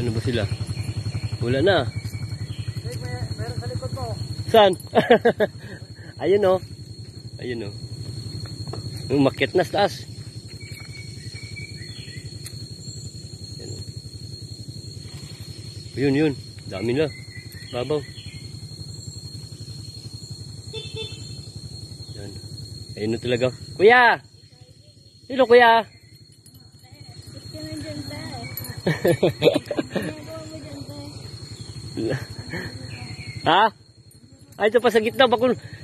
Ano ba sila? Wala na. Meron sa likod mo. Saan? Ayun o. Ayun o. Yung makit na sa taas. Ayun yun. Dami na. Babaw. Yan. Ayun na talaga. Kuya! Hello kuya! Ha? Ay, ito pa sa gitna.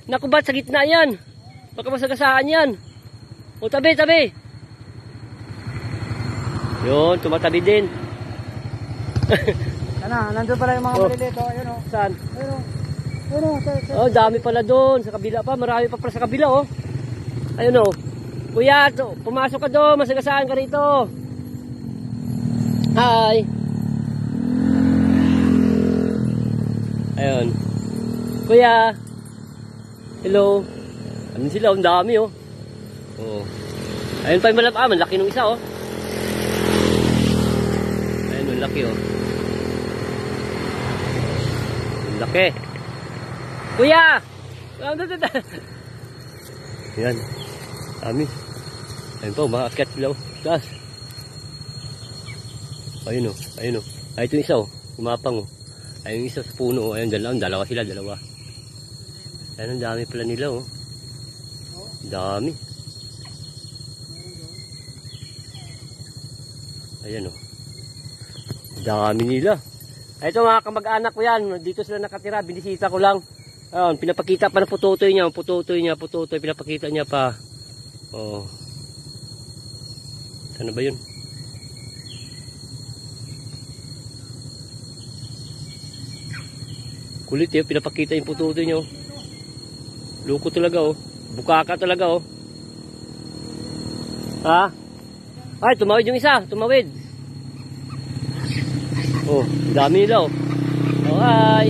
Naku ba sa gitna yan? Baka masagasaan yan. O tabi, tabi. Yun, tumatabi din. Ano, nandun pala yung mga maliliit. Ayun o. Saan? Ayun o. Ayun o. Oh, dami pala doon. Sa kabila pa. Marami pa pala sa kabila oh. Ayun oh. Kuya, pumasok ka doon. Masagasaan ka rito. Hi. Ayun. Kuya. Hello. Ano sila? Ang dami oh. Oh. Ayun pa yung malapaman. Laki nung isa oh. Ayun, ang laki oh. Ang laki. Kuya! Yan. Dami. Ayun pa, umaakyat sila oh. Taas. Ayun oh. Ayun oh. Ay, ito yung isa oh. Umapang oh. Ayun yung isa sa puno oh. Ayun, dalawa sila, dalawa. Ayun, ang dami pala nila oh. Dami. Ayan oh. Dami nila. Ito mga kamag-anak ko yan. Dito sila nakatira. Binisita ko lang. Ayun, pinapakita pa ng pututoy niya. Pututoy, pinapakita niya pa. Oh. Ano ba yun? Kulit eh. Pinapakita yung pututoy niya. Oh. Luko talaga oh. Bukaka talaga oh. Ha? Ay, tumawid yung isa. Tumawid. Oh, dami nila oh. Oh, hi.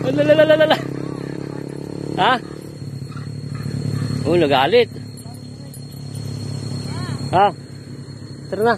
Lalalala. Ha? Oh, nagalit. Ha? Tara na.